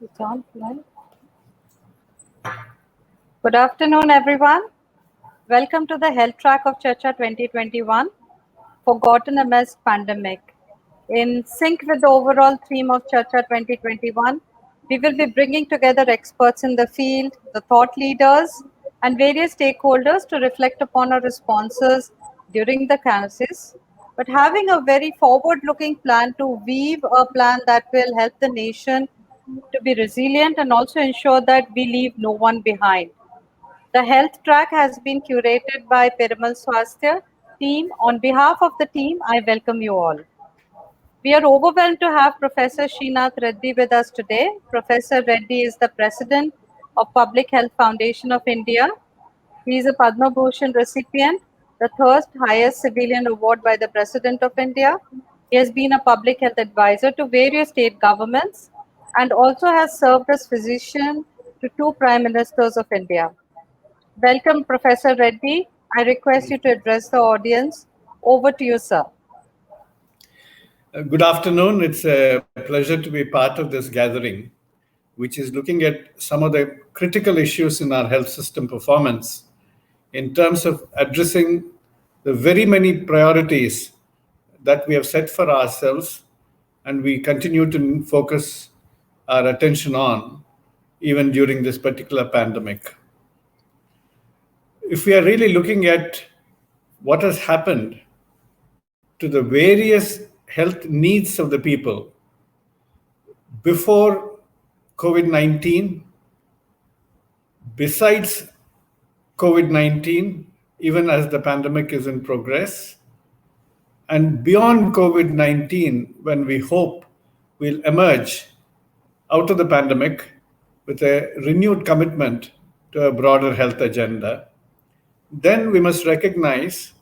It's on, right? Good afternoon, everyone. Welcome to the health track of Chacha 2021, Forgotten Amidst Pandemic. In sync with the overall theme of Chacha 2021, we will be bringing together experts in the field, the thought leaders, and various stakeholders to reflect upon our responses during the crisis, but having a very forward-looking plan to weave a plan that will help the nation to be resilient and also ensure that we leave no one behind. The health track has been curated by Piramal Swasthya team. On behalf of the team, I welcome you all. We are overwhelmed to have Professor Srinath Reddy with us today. Professor Reddy is the president of Public Health Foundation of India. He is a Padma Bhushan recipient, the third highest civilian award by the President of India. He has been a public health advisor to various state governments and also has served as physician to two prime ministers of India. Welcome, Professor Reddy. I request you to address the audience. Over to you, sir. Good afternoon. It's a pleasure to be part of this gathering, which is looking at some of the critical issues in our health system performance in terms of addressing the very many priorities that we have set for ourselves and we continue to focus our attention on even during this particular pandemic. If we are really looking at what has happened to the various health needs of the people before COVID-19, besides COVID-19, even as the pandemic is in progress, and beyond COVID-19, when we hope we'll emerge out of the pandemic with a renewed commitment to a broader health agenda, then we must recognize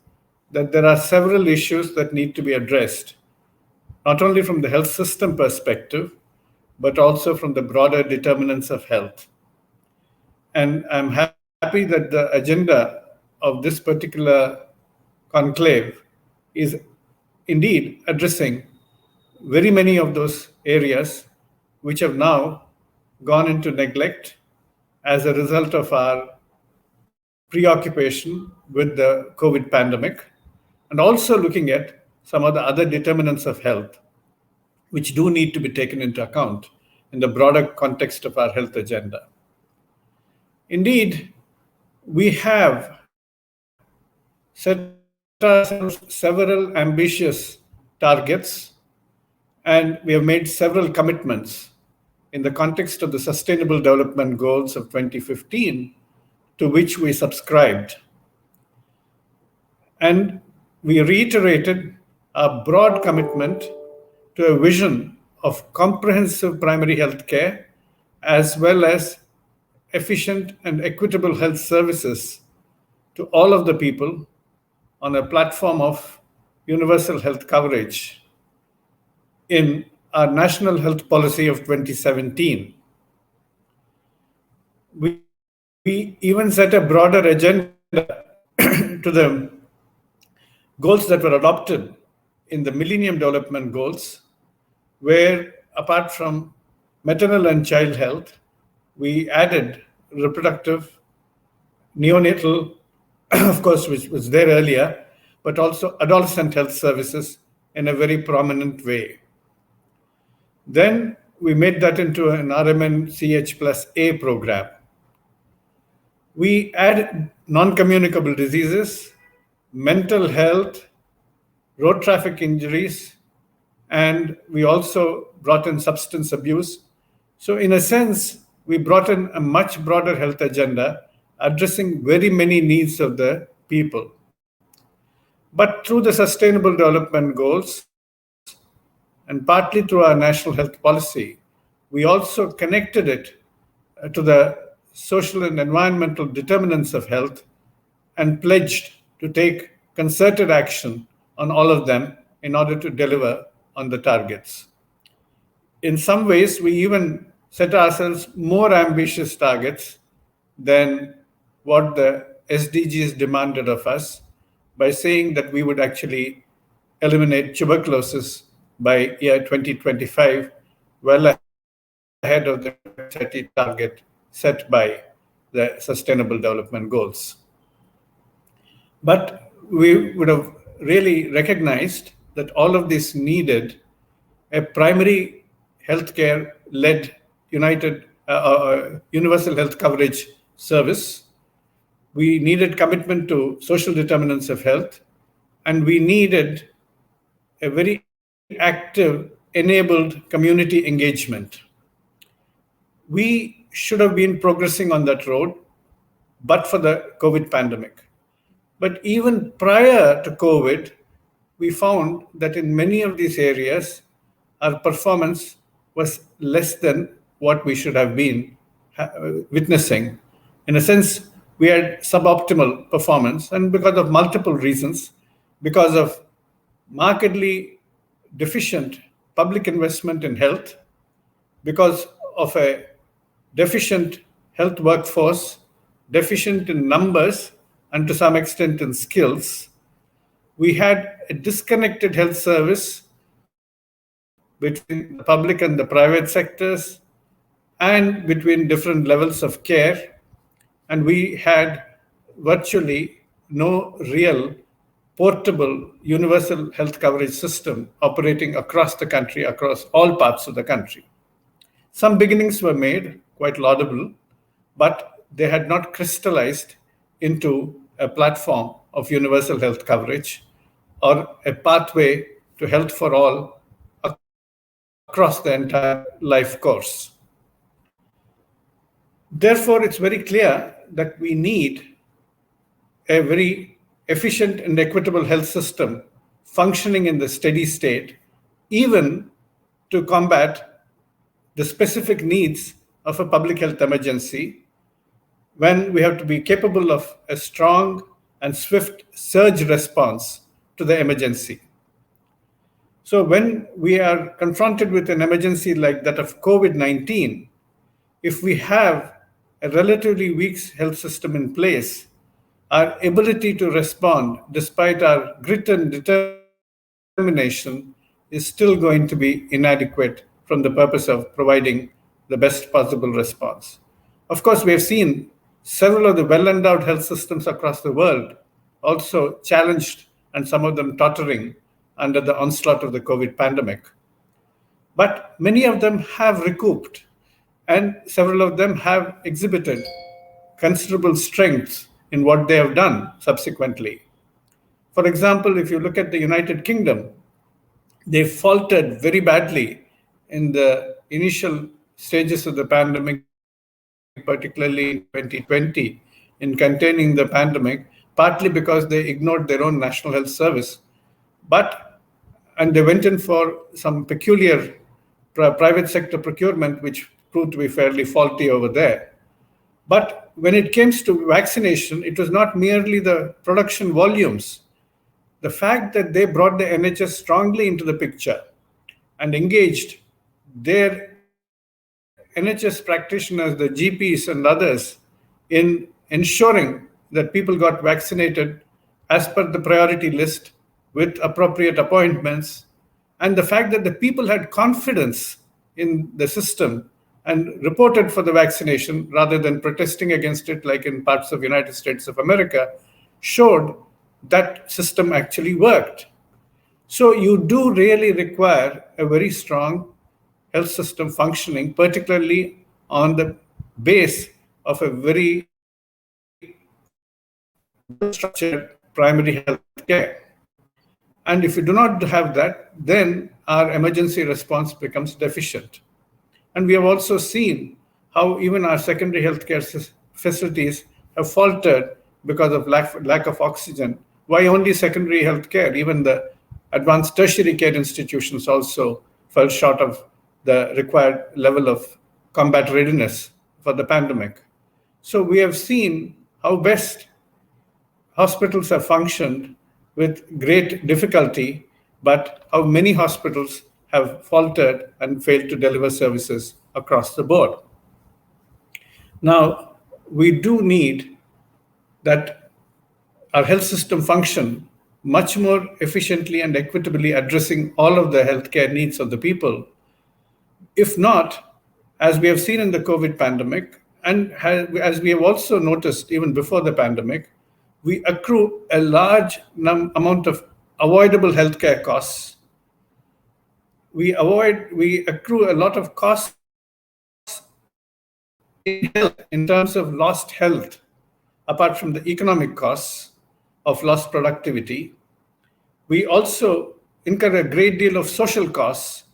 that there are several issues that need to be addressed, not only from the health system perspective, but also from the broader determinants of health. And I'm happy that the agenda of this particular conclave is indeed addressing very many of those areas which have now gone into neglect as a result of our preoccupation with the COVID pandemic, and also looking at some of the other determinants of health which do need to be taken into account in the broader context of our health agenda. Indeed, we have set ourselves several ambitious targets, and we have made several commitments in the context of the Sustainable Development Goals of 2015, to which we subscribed. And we reiterated a broad commitment to a vision of comprehensive primary health care, as well as efficient and equitable health services to all of the people on a platform of universal health coverage in our National Health Policy of 2017. We even set a broader agenda to the goals that were adopted in the Millennium Development Goals, where apart from maternal and child health, we added reproductive, neonatal, of course, which was there earlier, but also adolescent health services in a very prominent way. Then we made that into an RMN-CH plus A program. We added non-communicable diseases, mental health, road traffic injuries, and we also brought in substance abuse. So in a sense, we brought in a much broader health agenda addressing very many needs of the people. But through the Sustainable Development Goals, and partly through our national health policy, we also connected it to the social and environmental determinants of health and pledged to take concerted action on all of them in order to deliver on the targets. In some ways, we even set ourselves more ambitious targets than what the SDGs demanded of us by saying that we would actually eliminate tuberculosis by year 2025, well ahead of the 2030 target set by the Sustainable Development Goals. But we would have really recognized that all of this needed a primary healthcare led universal health coverage service. We needed commitment to social determinants of health, and we needed a very active, enabled community engagement. We should have been progressing on that road, but for the COVID pandemic. But even prior to COVID, we found that in many of these areas, our performance was less than what we should have been witnessing. In a sense, we had suboptimal performance, and because of multiple reasons, because of markedly deficient public investment in health, because of a deficient health workforce, deficient in numbers, and to some extent in skills. We had a disconnected health service between the public and the private sectors and between different levels of care. And we had virtually no real portable universal health coverage system operating across the country, across all parts of the country. Some beginnings were made, quite laudable, but they had not crystallized into a platform of universal health coverage or a pathway to health for all across the entire life course. Therefore, it's very clear that we need a very efficient and equitable health system functioning in the steady state, even to combat the specific needs of a public health emergency, when we have to be capable of a strong and swift surge response to the emergency. So when we are confronted with an emergency like that of COVID-19, if we have a relatively weak health system in place, our ability to respond, despite our grit and determination, is still going to be inadequate from the purpose of providing the best possible response. Of course, we have seen several of the well-endowed health systems across the world also challenged and some of them tottering under the onslaught of the COVID pandemic. But many of them have recouped, and several of them have exhibited considerable strength in what they have done subsequently. For example, if you look at the United Kingdom, they faltered very badly in the initial stages of the pandemic, particularly in 2020, in containing the pandemic, partly because they ignored their own national health service. And they went in for some peculiar private sector procurement, which proved to be fairly faulty over there. But when it came to vaccination, it was not merely the production volumes. The fact that they brought the NHS strongly into the picture and engaged their NHS practitioners, the GPs and others, in ensuring that people got vaccinated as per the priority list with appropriate appointments, and the fact that the people had confidence in the system and reported for the vaccination rather than protesting against it like in parts of the United States of America, showed that system actually worked. So you do really require a very strong health system functioning, particularly on the base of a very well-structured primary health care. And if you do not have that, then our emergency response becomes deficient. And we have also seen how even our secondary healthcare facilities have faltered because of lack of oxygen. Why only secondary healthcare? Even the advanced tertiary care institutions also fell short of the required level of combat readiness for the pandemic. So we have seen how best hospitals have functioned with great difficulty, but how many hospitals have faltered and failed to deliver services across the board. Now, we do need that our health system function much more efficiently and equitably addressing all of the healthcare needs of the people. If not, as we have seen in the COVID pandemic, and as we have also noticed even before the pandemic, we accrue a large amount of avoidable healthcare costs. We accrue a lot of costs in health in terms of lost health, apart from the economic costs of lost productivity. We also incur a great deal of social costs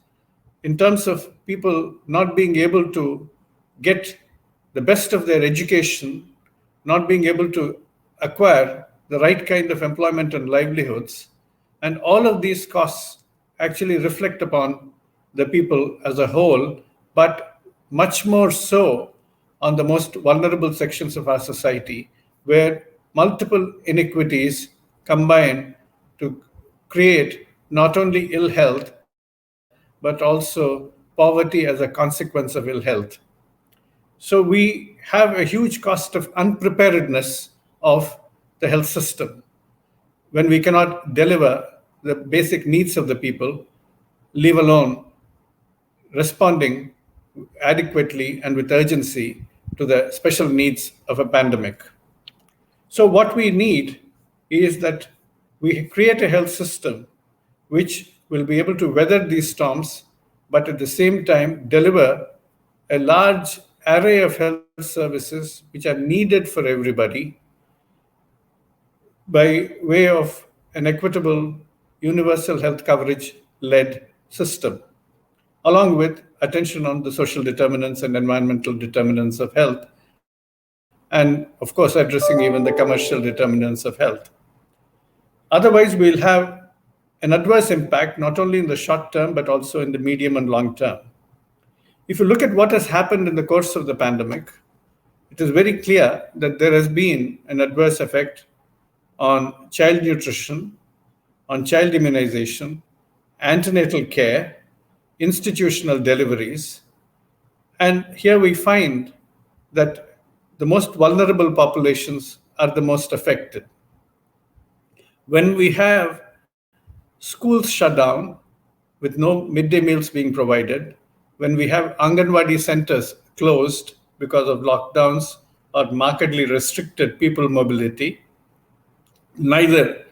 in terms of people not being able to get the best of their education, not being able to acquire the right kind of employment and livelihoods. And all of these costs actually reflect upon the people as a whole, but much more so on the most vulnerable sections of our society, where multiple inequities combine to create not only ill health, but also poverty as a consequence of ill health. So we have a huge cost of unpreparedness of the health system when we cannot deliver the basic needs of the people, leave alone responding adequately and with urgency to the special needs of a pandemic. So, what we need is that we create a health system which will be able to weather these storms, but at the same time deliver a large array of health services which are needed for everybody by way of an equitable universal health coverage led system, along with attention on the social determinants and environmental determinants of health, and of course, addressing even the commercial determinants of health. Otherwise, we'll have an adverse impact not only in the short term but also in the medium and long term. If you look at what has happened in the course of the pandemic, it is very clear that there has been an adverse effect on child nutrition, on child immunization, antenatal care, institutional deliveries. And here we find that the most vulnerable populations are the most affected. When we have schools shut down with no midday meals being provided, when we have Anganwadi centers closed because of lockdowns or markedly restricted people mobility, neither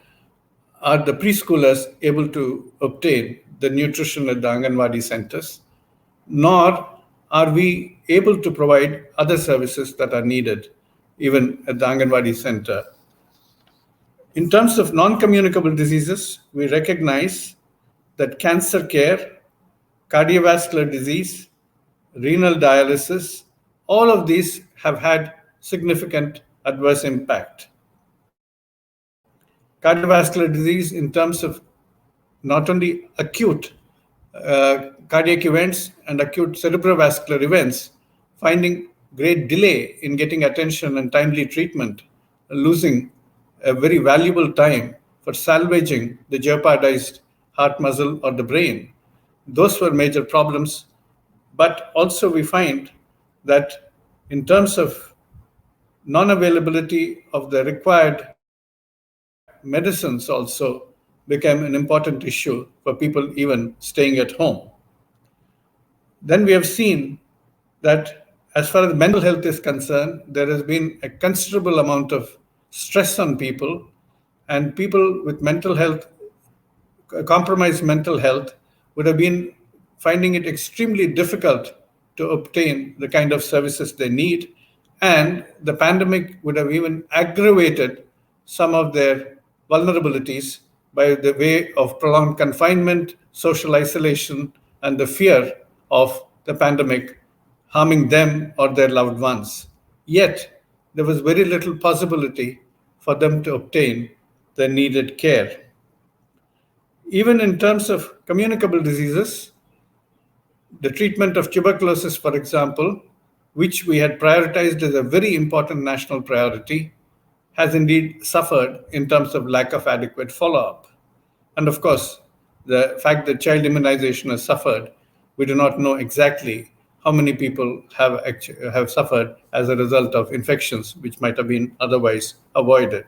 are the preschoolers able to obtain the nutrition at the Anganwadi centers, nor are we able to provide other services that are needed even at the Anganwadi center. In terms of non-communicable diseases, we recognize that cancer care, cardiovascular disease, renal dialysis, all of these have had significant adverse impact. Cardiovascular disease, in terms of not only acute cardiac events and acute cerebrovascular events, finding great delay in getting attention and timely treatment, losing a very valuable time for salvaging the jeopardized heart muscle or the brain. Those were major problems. But also, we find that in terms of non availability of the required medicines, also became an important issue for people even staying at home. Then we have seen that as far as mental health is concerned, there has been a considerable amount of stress on people, and people with mental health, compromised mental health, would have been finding it extremely difficult to obtain the kind of services they need. And the pandemic would have even aggravated some of their vulnerabilities by the way of prolonged confinement, social isolation, and the fear of the pandemic harming them or their loved ones. Yet, there was very little possibility for them to obtain the needed care. Even in terms of communicable diseases, the treatment of tuberculosis, for example, which we had prioritized as a very important national priority, has indeed suffered in terms of lack of adequate follow up. And of course, the fact that child immunization has suffered, we do not know exactly how many people have suffered as a result of infections which might have been otherwise avoided.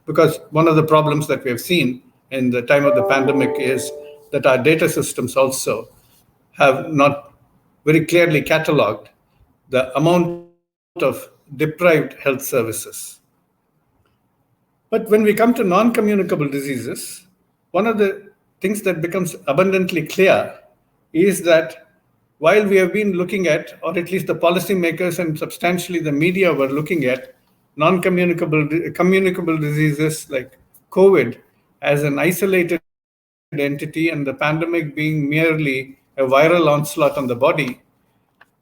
Because one of the problems that we have seen in the time of the pandemic is that our data systems also have not very clearly cataloged the amount of deprived health services. But when we come to non-communicable diseases, one of the things that becomes abundantly clear is that while we have been looking at, or at least the policymakers and substantially the media were looking at, communicable diseases like COVID as an isolated entity and the pandemic being merely a viral onslaught on the body,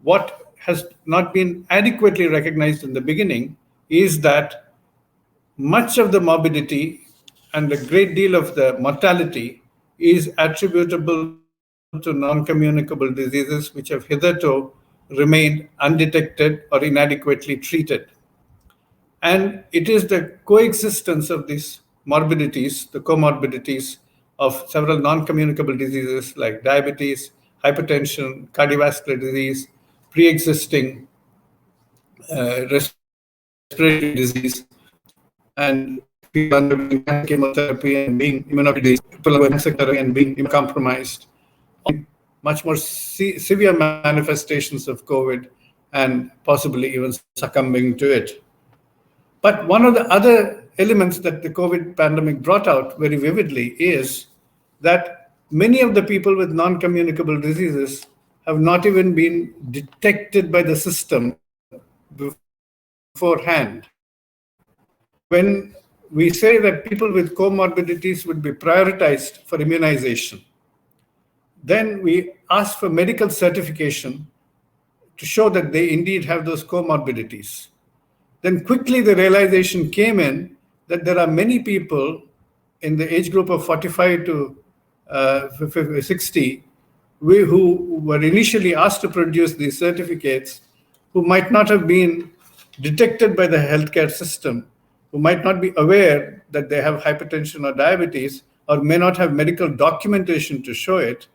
what has not been adequately recognized in the beginning is that much of the morbidity and a great deal of the mortality is attributable to non-communicable diseases which have hitherto remained undetected or inadequately treated. And it is the coexistence of these morbidities, the comorbidities of several non-communicable diseases like diabetes, hypertension, cardiovascular disease, pre-existing respiratory disease, and people undergoing cancer chemotherapy and being immunocompromised, people undergoing cancer therapy and being immunocompromised, much more severe manifestations of COVID and possibly even succumbing to it. But one of the other elements that the COVID pandemic brought out very vividly is that many of the people with non-communicable diseases have not even been detected by the system beforehand. When we say that people with comorbidities would be prioritized for immunization, then we ask for medical certification to show that they indeed have those comorbidities. Then quickly the realization came in that there are many people in the age group of 45 to 60 who were initially asked to produce these certificates who might not have been detected by the healthcare system, who might not be aware that they have hypertension or diabetes, or may not have medical documentation to show it,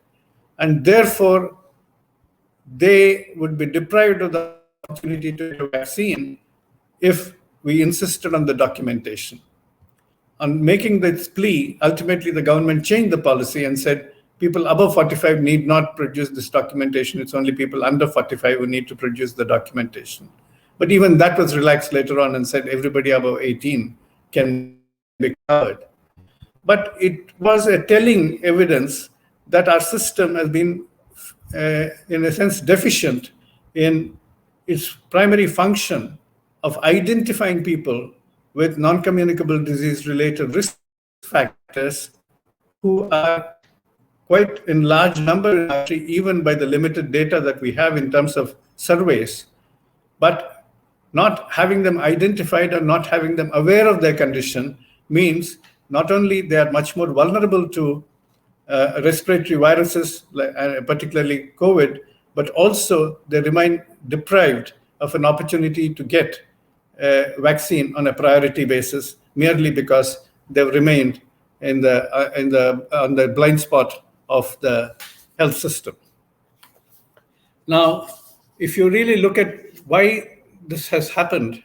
and therefore they would be deprived of the opportunity to get a vaccine if we insisted on the documentation. On making this plea, ultimately the government changed the policy and said people above 45 need not produce this documentation. It's only people under 45 who need to produce the documentation. But even that was relaxed later on and said everybody above 18 can be covered. But it was a telling evidence that our system has been, in a sense, deficient in its primary function of identifying people with non-communicable disease-related risk factors who are quite in large number in our country, even by the limited data that we have in terms of surveys. But not having them identified or not having them aware of their condition means not only they are much more vulnerable to respiratory viruses, particularly COVID, but also they remain deprived of an opportunity to get a vaccine on a priority basis merely because they've remained on the blind spot of the health system. Now, if you really look at why this has happened,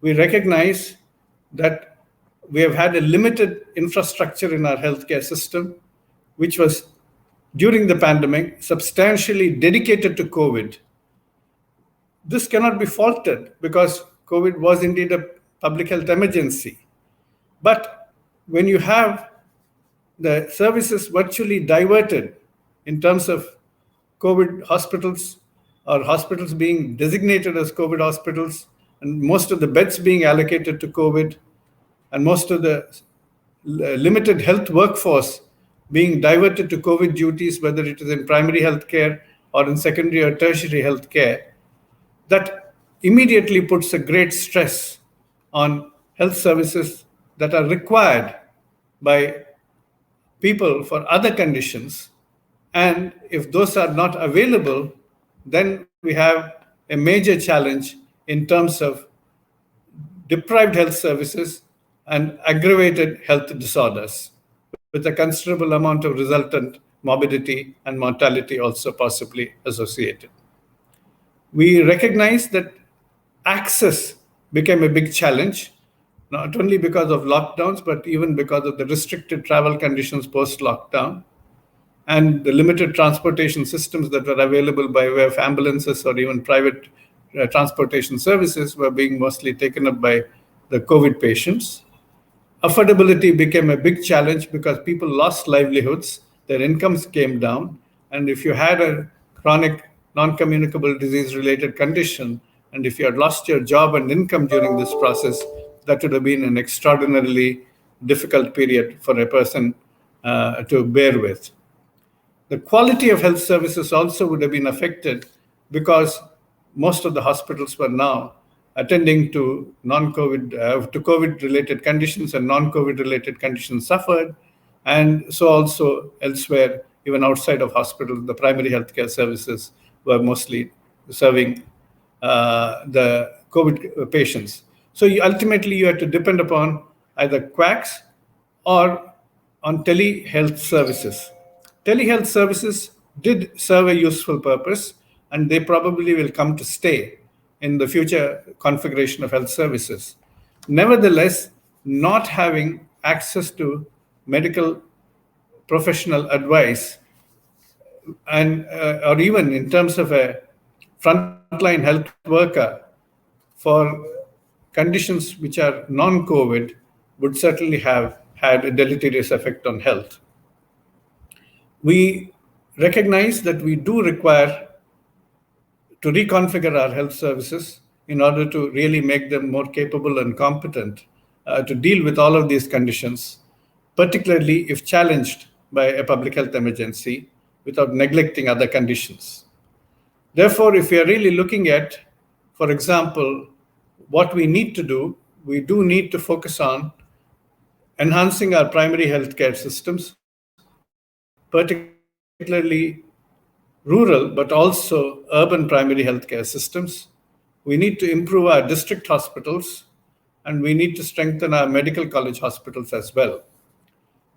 we recognize that we have had a limited infrastructure in our healthcare system, which was, during the pandemic, substantially dedicated to COVID. This cannot be faulted because COVID was indeed a public health emergency. But when you have the services virtually diverted in terms of COVID hospitals or hospitals being designated as COVID hospitals, and most of the beds being allocated to COVID, and most of the limited health workforce being diverted to COVID duties, whether it is in primary healthcare or in secondary or tertiary healthcare, that immediately puts a great stress on health services that are required by people for other conditions. And if those are not available, then we have a major challenge in terms of deprived health services and aggravated health disorders, with a considerable amount of resultant morbidity and mortality also possibly associated. We recognize that access became a big challenge, not only because of lockdowns, but even because of the restricted travel conditions post-lockdown. and the limited transportation systems that were available by way of ambulances or even private transportation services were being mostly taken up by the COVID patients. Affordability became a big challenge because people lost livelihoods, their incomes came down, and if you had a chronic non-communicable disease-related condition, and if you had lost your job and income during this process, that would have been an extraordinarily difficult period for a person to bear with. The quality of health services also would have been affected because most of the hospitals were now attending to to COVID-related conditions, and non-COVID-related conditions suffered. And so also elsewhere, even outside of hospitals, the primary healthcare services were mostly serving the COVID patients. So ultimately, you had to depend upon either quacks or on telehealth services. Telehealth services did serve a useful purpose, and they probably will come to stay in the future configuration of health services. Nevertheless, not having access to medical professional advice, and or even in terms of a frontline health worker for conditions which are non-COVID, would certainly have had a deleterious effect on health. We recognize that we do require to reconfigure our health services in order to really make them more capable and competent to deal with all of these conditions, particularly if challenged by a public health emergency without neglecting other conditions. Therefore, if we are really looking at, for example, what we need to do, we do need to focus on enhancing our primary healthcare systems, particularly rural, but also urban primary healthcare systems. We need to improve our district hospitals, and we need to strengthen our medical college hospitals as well.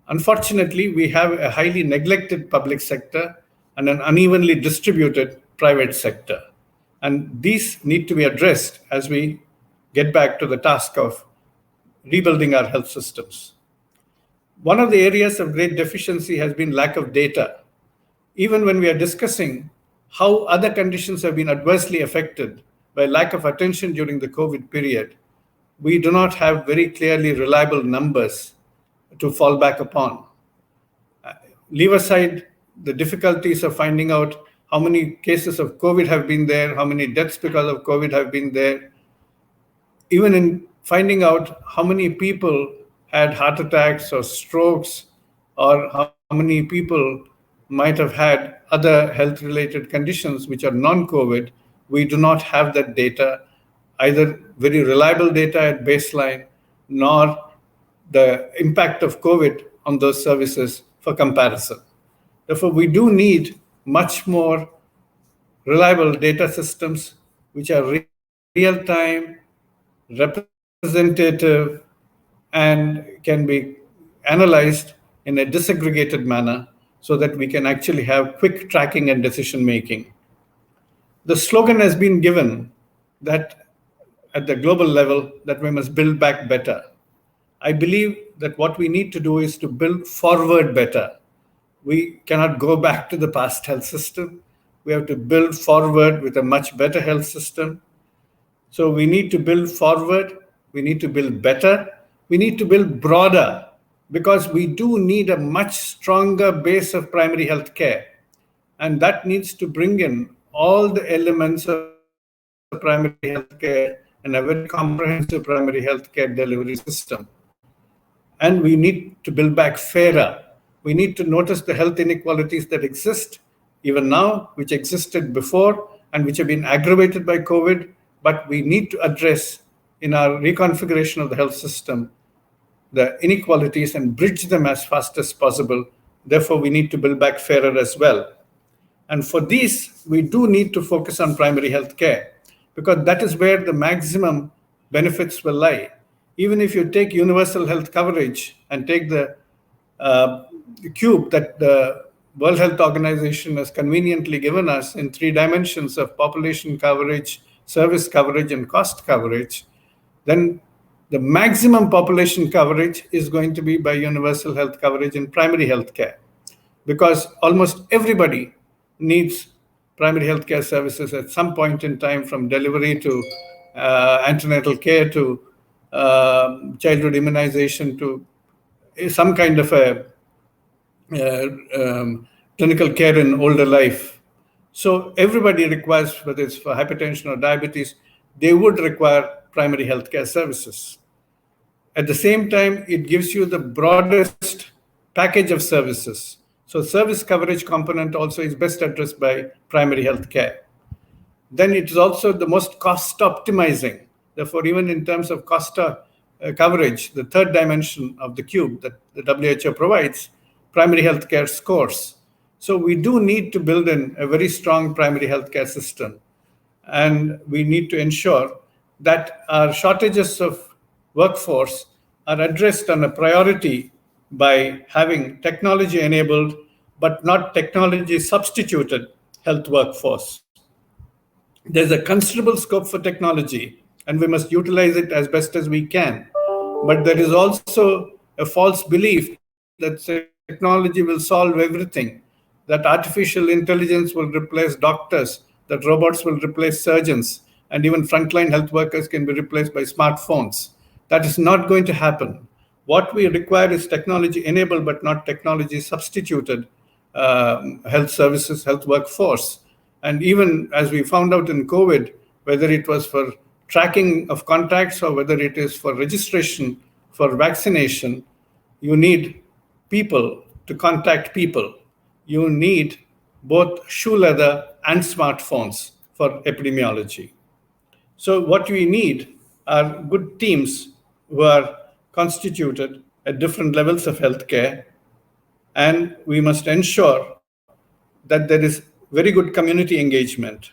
Unfortunately, we have a highly neglected public sector and an unevenly distributed private sector. And these need to be addressed as we get back to the task of rebuilding our health systems. One of the areas of great deficiency has been lack of data. Even when we are discussing how other conditions have been adversely affected by lack of attention during the COVID period, we do not have very clearly reliable numbers to fall back upon. Leave aside the difficulties of finding out how many cases of COVID have been there, how many deaths because of COVID have been there. Even in finding out how many people had heart attacks or strokes, or how many people might have had other health-related conditions which are non-COVID, we do not have that data, either very reliable data at baseline, nor the impact of COVID on those services for comparison. Therefore, we do need much more reliable data systems which are real-time, representative, and can be analyzed in a disaggregated manner so that we can actually have quick tracking and decision making. The slogan has been given that at the global level that we must build back better. I believe that what we need to do is to build forward better. We cannot go back to the past health system. We have to build forward with a much better health system. So we need to build forward, we need to build better, we need to build broader, because we do need a much stronger base of primary health care. And that needs to bring in all the elements of primary health care and a very comprehensive primary health care delivery system. And we need to build back fairer. We need to notice the health inequalities that exist even now, which existed before, and which have been aggravated by COVID, but we need to address in our reconfiguration of the health system the inequalities and bridge them as fast as possible. Therefore, we need to build back fairer as well. And for these, we do need to focus on primary health care, because that is where the maximum benefits will lie. Even if you take universal health coverage and take the cube that the World Health Organization has conveniently given us in 3 dimensions of population coverage, service coverage, and cost coverage, then the maximum population coverage is going to be by universal health coverage in primary health care. because almost everybody needs primary healthcare services at some point in time, from delivery to antenatal care to childhood immunization to some kind of a uh, um, clinical care in older life. So everybody requires, whether it's for hypertension or diabetes, they would require primary healthcare services. At the same time, it gives you the broadest package of services. So service coverage component also is best addressed by primary health care. Then it is also the most cost optimizing. Therefore, even in terms of cost coverage, the third dimension of the cube that the WHO provides, primary healthcare scores. So we do need to build in a very strong primary healthcare system, and we need to ensure that our shortages of workforce are addressed on a priority by having technology enabled but not technology substituted health workforce. There's a considerable scope for technology, and we must utilize it as best as we can. But there is also a false belief that technology will solve everything, that artificial intelligence will replace doctors, that robots will replace surgeons, and even frontline health workers can be replaced by smartphones. That is not going to happen. What we require is technology enabled but not technology substituted health services, health workforce. And even as we found out in COVID, whether it was for tracking of contacts or whether it is for registration for vaccination, you need people to contact people. You need both shoe leather and smartphones for epidemiology. So, what we need are good teams who are constituted at different levels of healthcare, and we must ensure that there is very good community engagement.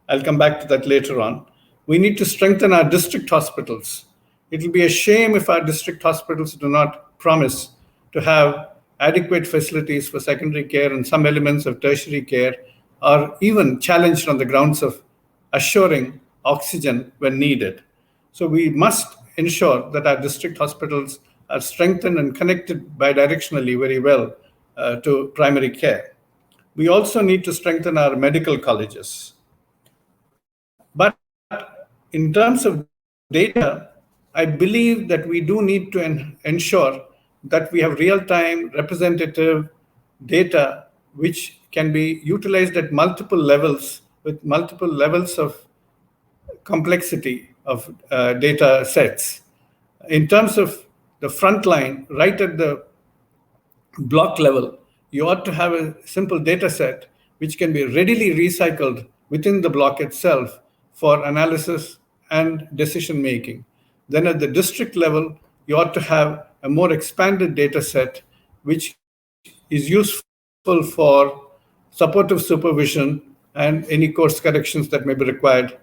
I'll come back to that later on. We need to strengthen our district hospitals. It will be a shame if our district hospitals do not promise to have adequate facilities for secondary care and some elements of tertiary care, or even challenged on the grounds of assuring oxygen when needed. So we must ensure that our district hospitals are strengthened and connected bidirectionally very well to primary care. We also need to strengthen our medical colleges. But in terms of data, I believe that we do need to ensure that we have real time representative data which can be utilized at multiple levels with multiple levels of complexity of data sets. In terms of the front line, right at the block level, you ought to have a simple data set which can be readily recycled within the block itself for analysis and decision making. Then at the district level, you ought to have a more expanded data set which is useful for supportive supervision and any course corrections that may be required.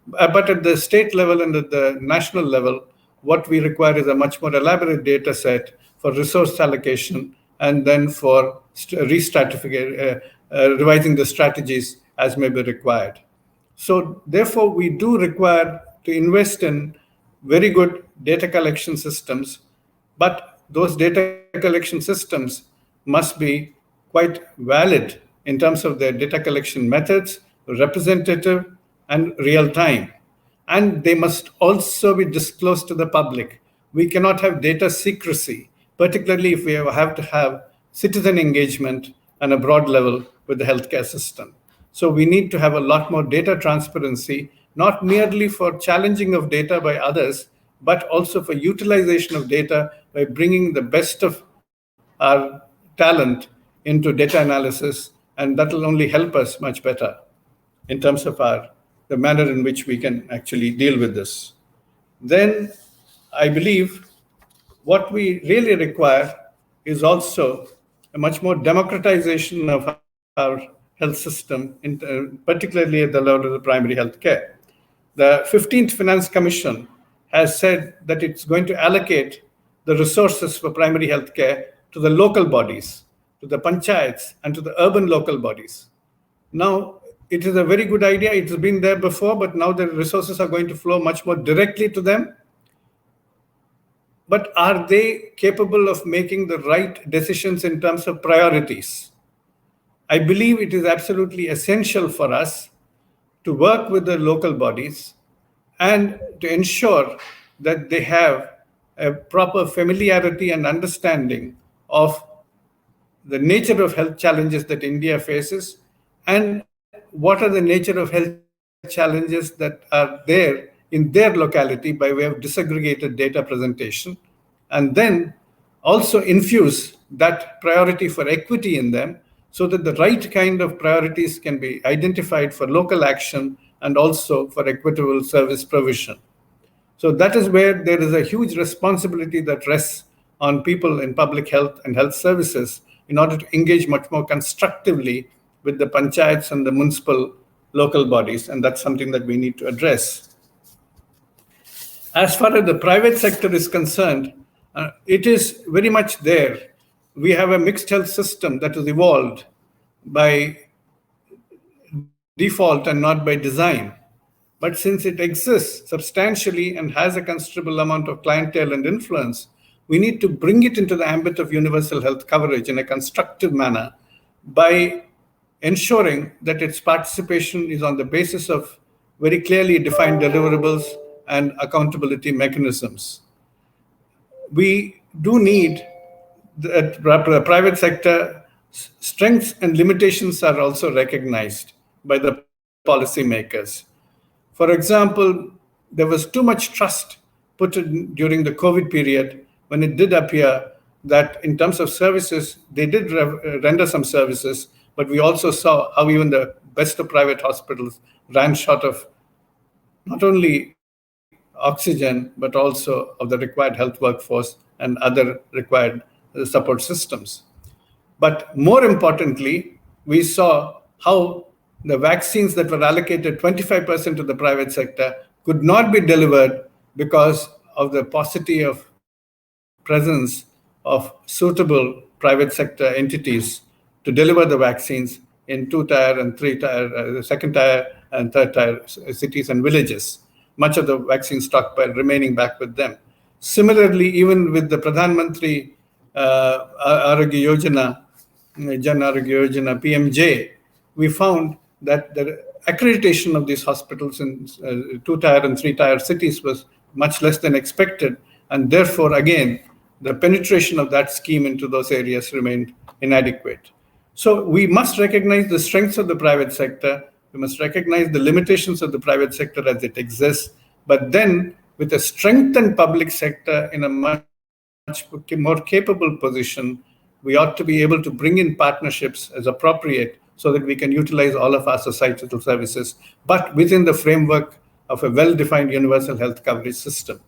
But at the state level and at the national level, what we require is a much more elaborate data set for resource allocation and then for revising the strategies as may be required. So, therefore, we do require to invest in very good data collection systems, but those data collection systems must be quite valid in terms of their data collection methods, representative, and real time. And they must also be disclosed to the public. We cannot have data secrecy, particularly if we have to have citizen engagement on a broad level with the healthcare system. So we need to have a lot more data transparency, not merely for challenging of data by others, but also for utilization of data by bringing the best of our talent into data analysis, and that will only help us much better in terms of the manner in which we can actually deal with this. Then I believe what we really require is also a much more democratization of our health system, particularly at the level of the primary health care. The 15th Finance Commission has said that it's going to allocate the resources for primary health care to the local bodies, to the panchayats, and to the urban local bodies. Now, it is a very good idea. It has been there before, but now the resources are going to flow much more directly to them. but are they capable of making the right decisions in terms of priorities? I believe it is absolutely essential for us to work with the local bodies and to ensure that they have a proper familiarity and understanding of the nature of health challenges that India faces and what are the nature of health challenges that are there in their locality by way of disaggregated data presentation, and then also infuse that priority for equity in them so that the right kind of priorities can be identified for local action and also for equitable service provision. So that is where there is a huge responsibility that rests on people in public health and health services in order to engage much more constructively with the panchayats and the municipal local bodies. And that's something that we need to address. As far as the private sector is concerned, it is very much there. We have a mixed health system that has evolved by default and not by design. But since it exists substantially and has a considerable amount of clientele and influence, we need to bring it into the ambit of universal health coverage in a constructive manner by ensuring that its participation is on the basis of very clearly defined deliverables and accountability mechanisms. We do need the private sector strengths and limitations are also recognized by the policymakers. For example, there was too much trust put in during the COVID period when it did appear that in terms of services, they did render some services, but we also saw how even the best of private hospitals ran short of not only oxygen, but also of the required health workforce and other required support systems. But more importantly, we saw how the vaccines that were allocated 25% to the private sector could not be delivered because of the paucity of presence of suitable private sector entities to deliver the vaccines in 2-tier and 3-tier, second tier and third tier cities and villages, much of the vaccine stockpile remaining back with them. Similarly, even with the Pradhan Mantri Arogya Yojana, Jan Arogya Yojana, PMJ, we found that the accreditation of these hospitals in 2-tier and 3-tier cities was much less than expected. And therefore, again, the penetration of that scheme into those areas remained inadequate. So we must recognize the strengths of the private sector. We must recognize the limitations of the private sector as it exists. But then, with a strengthened public sector in a much more capable position, we ought to be able to bring in partnerships as appropriate so that we can utilize all of our societal services, but within the framework of a well-defined universal health coverage system.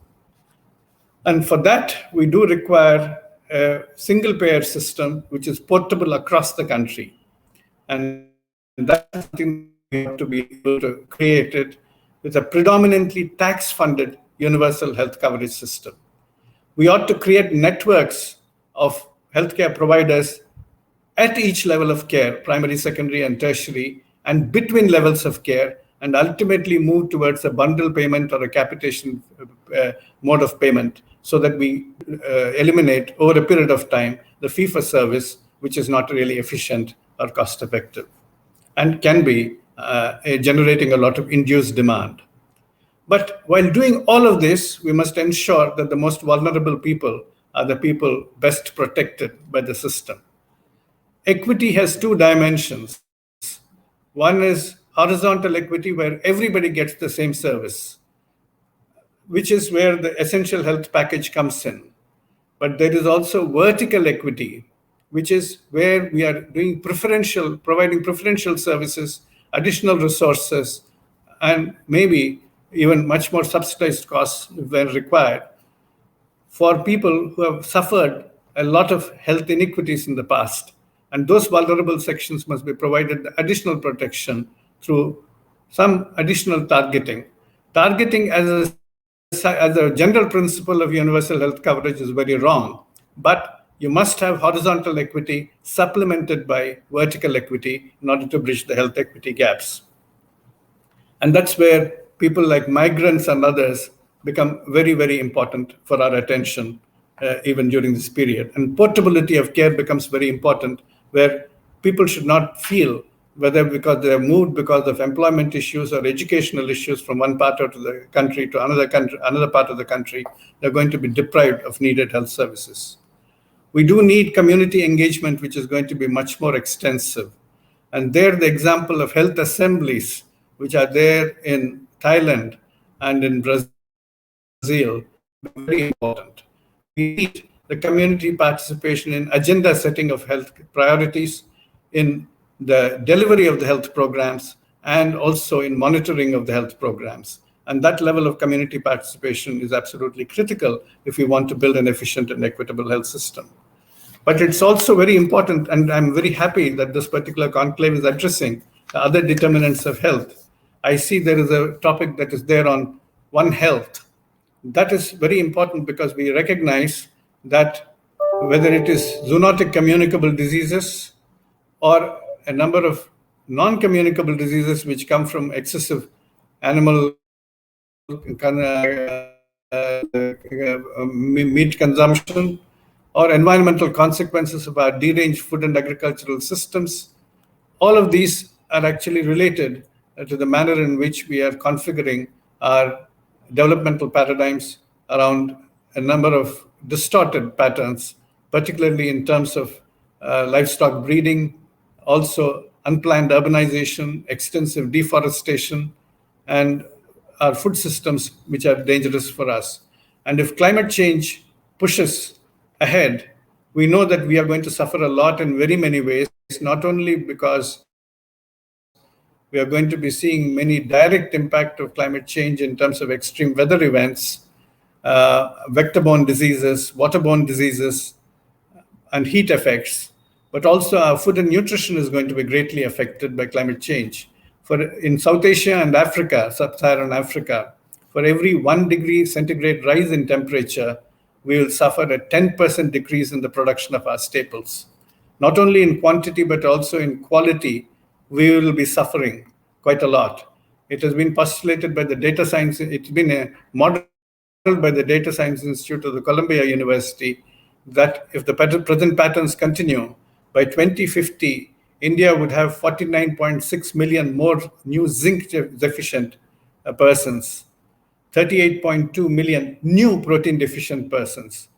And for that, we do require a single-payer system which is portable across the country. And that's something we have to be able to create it with a predominantly tax-funded universal health coverage system. We ought to create networks of healthcare providers at each level of care, primary, secondary, and tertiary, and between levels of care, and ultimately move towards a bundle payment or a capitation mode of payment so that we eliminate over a period of time the fee for service, which is not really efficient or cost effective and can be generating a lot of induced demand. But while doing all of this, we must ensure that the most vulnerable people are the people best protected by the system. Equity has two dimensions. One is horizontal equity, where everybody gets the same service, which is where the essential health package comes in. But there is also vertical equity, which is where we are doing providing preferential services, additional resources, and maybe even much more subsidized costs when required for people who have suffered a lot of health inequities in the past. And those vulnerable sections must be provided additional protection through some additional targeting. Targeting as a general principle of universal health coverage is very wrong, but you must have horizontal equity supplemented by vertical equity in order to bridge the health equity gaps. And that's where people like migrants and others become very, very important for our attention. even during this period. And portability of care becomes very important, where people should not feel whether because they are moved because of employment issues or educational issues from one part of the country to another part of the country, they're going to be deprived of needed health services. We do need community engagement, which is going to be much more extensive. And there, the example of health assemblies, which are there in Thailand and in Brazil, become very important. We need the community participation in agenda setting of health priorities, in the delivery of the health programs, and also in monitoring of the health programs. And that level of community participation is absolutely critical if we want to build an efficient and equitable health system. But it's also very important, and I'm very happy that this particular conclave is addressing the other determinants of health. I see there is a topic that is there on One Health. That is very important because we recognize that whether it is zoonotic communicable diseases or a number of non-communicable diseases which come from excessive animal meat consumption, or environmental consequences of our deranged food and agricultural systems, all of these are actually related to the manner in which we are configuring our developmental paradigms around a number of distorted patterns, particularly in terms of livestock breeding, also unplanned urbanization, extensive deforestation, and our food systems, which are dangerous for us. And if climate change pushes ahead, we know that we are going to suffer a lot in very many ways, not only because we are going to be seeing many direct impact of climate change in terms of extreme weather events, vector-borne diseases, waterborne diseases, and heat effects, but also our food and nutrition is going to be greatly affected by climate change. In South Asia and Africa, sub-Saharan Africa, for every 1 degree centigrade rise in temperature, we will suffer a 10% decrease in the production of our staples. Not only in quantity, but also in quality, we will be suffering quite a lot. It has been postulated by the data science, it's been modeled by the Data Science Institute of the Columbia University, that if the present patterns continue, by 2050, India would have 49.6 million more new zinc deficient persons, 38.2 million new protein deficient persons,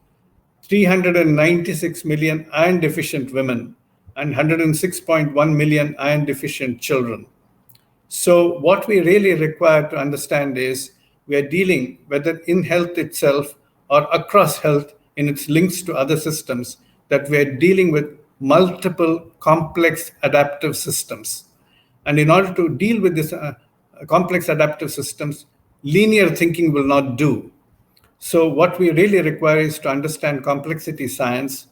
396 million iron deficient women, and 106.1 million iron deficient children. So what we really require to understand is we are dealing, whether in health itself or across health in its links to other systems, that we are dealing with multiple complex adaptive systems. And in order to deal with these complex adaptive systems, linear thinking will not do. So what we really require is to understand complexity science,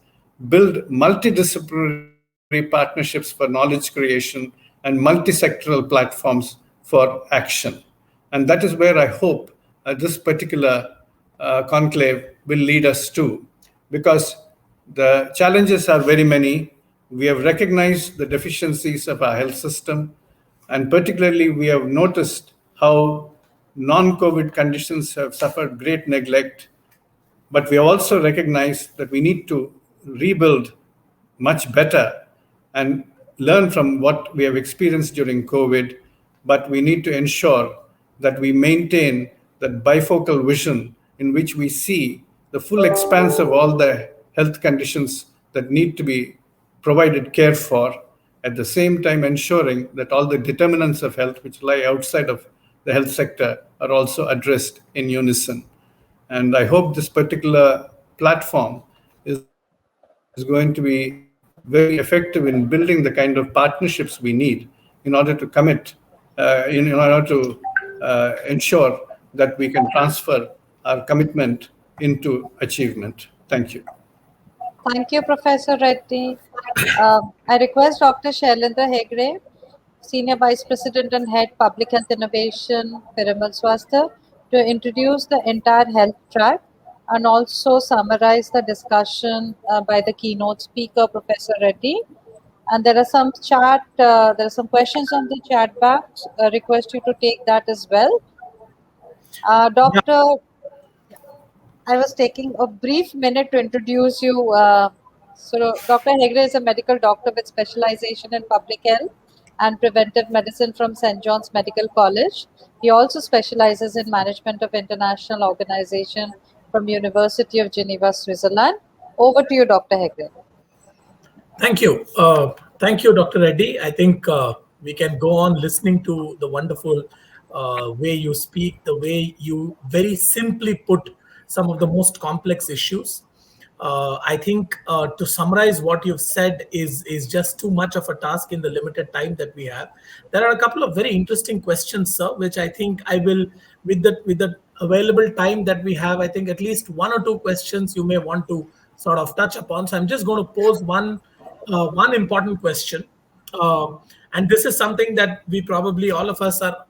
build multidisciplinary partnerships for knowledge creation, and multi-sectoral platforms for action. And that is where I hope this particular conclave will lead us to, because the challenges are very many. We have recognized the deficiencies of our health system, and particularly we have noticed how non-COVID conditions have suffered great neglect. But we also recognize that we need to rebuild much better and learn from what we have experienced during COVID. But we need to ensure that we maintain that bifocal vision in which we see the full expanse of all the health conditions that need to be provided care for, at the same time ensuring that all the determinants of health which lie outside of the health sector are also addressed in unison. And I hope this particular platform is going to be very effective in building the kind of partnerships we need in order to commit, in order to ensure that we can transfer our commitment into achievement. Thank you. Thank you, Professor Reddy. I request Dr. Shailendra Hegde, Senior Vice President and Head Public Health Innovation, Piramal Swastha, to introduce the entire health track and also summarize the discussion by the keynote speaker, Professor Reddy. And there are some questions on the chat box. I request you to take that as well. Yeah, Doctor, I was taking a brief minute to introduce you. Dr. Hegde is a medical doctor with specialization in public health and preventive medicine from St. John's Medical College. He also specializes in management of international organization from University of Geneva, Switzerland. Over to you, Dr. Hegde. Thank you. Thank you, Dr. Reddy. I think we can go on listening to the wonderful way you speak, the way you very simply put some of the most complex issues. I think to summarize what you've said is just too much of a task in the limited time that we have. There are a couple of very interesting questions, sir, which I think I will, with the available time that we have, I think at least one or two questions you may want to sort of touch upon. So I'm just going to pose one important question, and this is something that we probably all of us are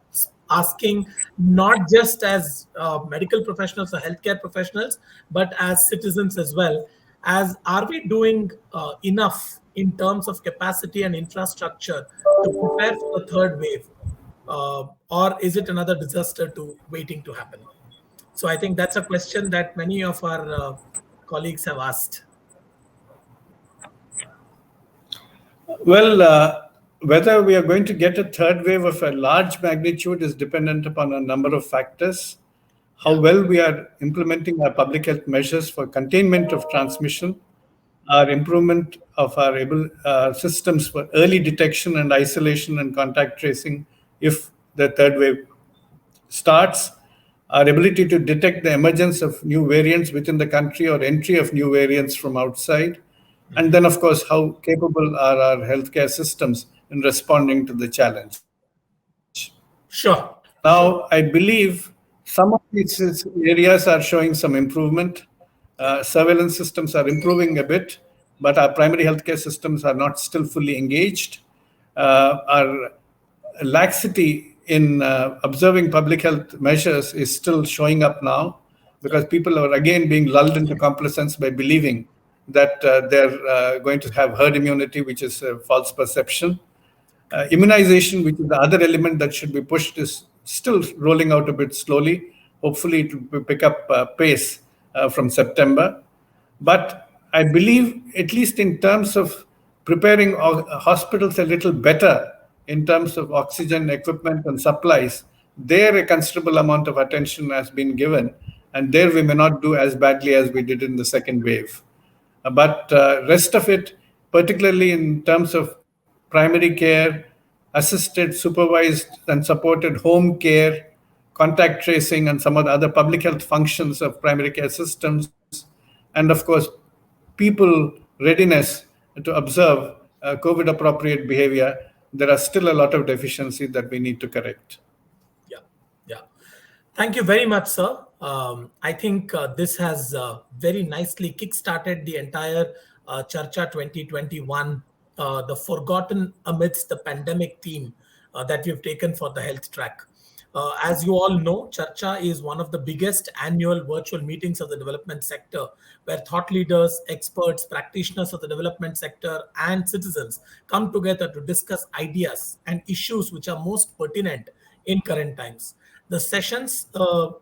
asking, not just as medical professionals or healthcare professionals, but as citizens as well. As are we doing enough in terms of capacity and infrastructure to prepare for the third wave, or is it another disaster to waiting to happen? So I think that's a question that many of our colleagues have asked. Well, whether we are going to get a third wave of a large magnitude is dependent upon a number of factors. How well we are implementing our public health measures for containment of transmission, our improvement of our systems for early detection and isolation and contact tracing if the third wave starts, our ability to detect the emergence of new variants within the country or entry of new variants from outside, and then, of course, how capable are our healthcare systems in responding to the challenge. Sure. Now, I believe some of these areas are showing some improvement. Surveillance systems are improving a bit, but our primary healthcare systems are not still fully engaged. Our laxity in observing public health measures is still showing up now because people are again being lulled into complacence by believing that they're going to have herd immunity, which is a false perception. Immunization, which is the other element that should be pushed, is still rolling out a bit slowly. Hopefully, it will pick up pace from September. But I believe, at least in terms of preparing hospitals a little better in terms of oxygen, equipment, and supplies, there a considerable amount of attention has been given. And there we may not do as badly as we did in the second wave. But rest of it, particularly in terms of primary care, assisted, supervised, and supported home care, contact tracing, and some of the other public health functions of primary care systems, and of course, people readiness to observe COVID appropriate behavior, there are still a lot of deficiencies that we need to correct. Yeah, yeah. Thank you very much, sir. I think this has very nicely kickstarted the entire Charcha 2021, the forgotten amidst the pandemic theme that we've taken for the health track. As you all know, Charcha is one of the biggest annual virtual meetings of the development sector, where thought leaders, experts, practitioners of the development sector, and citizens come together to discuss ideas and issues which are most pertinent in current times. The sessions,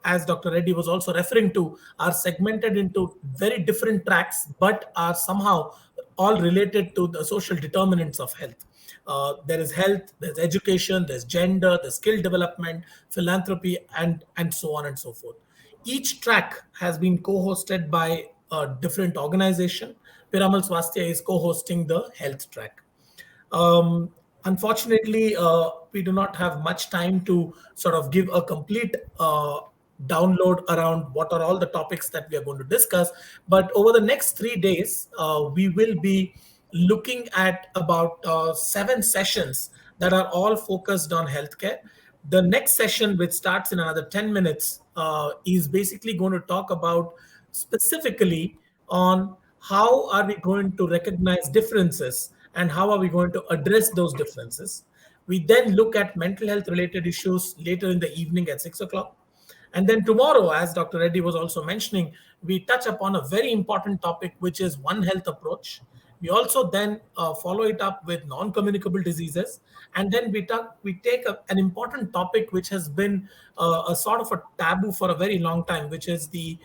as Dr. Reddy was also referring to, are segmented into very different tracks, but are somehow all related to the social determinants of health. There is health, there's education, there's gender, there's skill development, philanthropy, and so on and so forth. Each track has been co-hosted by a different organization. Piramal Swasthya is co-hosting the health track. Unfortunately, we do not have much time to sort of give a complete download around what are all the topics that we are going to discuss. But over the next 3 days, we will be looking at about 7 sessions that are all focused on healthcare. The next session, which starts in another 10 minutes, is basically going to talk about specifically on how are we going to recognize differences and how are we going to address those differences. We then look at mental health related issues later in the evening at 6 o'clock. And then tomorrow, as Dr. Reddy was also mentioning, we touch upon a very important topic, which is One Health approach. We also then follow it up with non-communicable diseases, and then we take an important topic which has been a sort of a taboo for a very long time, which is the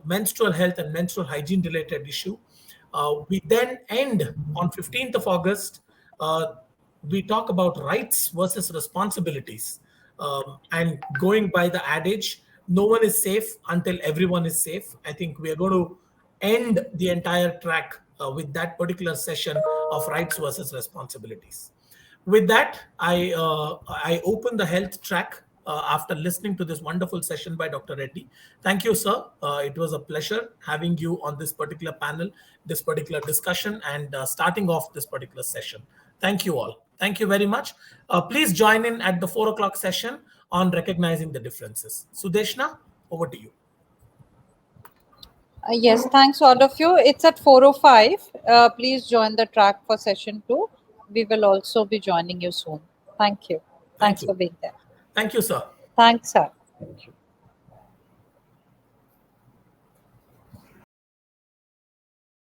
menstrual health and menstrual hygiene related issue. We then end on 15th of August. We talk about rights versus responsibilities, and going by the adage, no one is safe until everyone is safe. I think we are going to end the entire track with that particular session of rights versus responsibilities. With that, I open the health track after listening to this wonderful session by Dr. Reddy. Thank you, sir. It was a pleasure having you on this particular panel, this particular discussion, and starting off this particular session. Thank you all. Thank you very much. Please join in at the 4 o'clock session on recognizing the differences. Sudeshna, over to you. Yes, thanks all of you. It's at 4:05. Please join the track for session 2. We will also be joining you soon. Thank you. Thanks for being there. Thank you, sir. Thanks, sir. Thank you.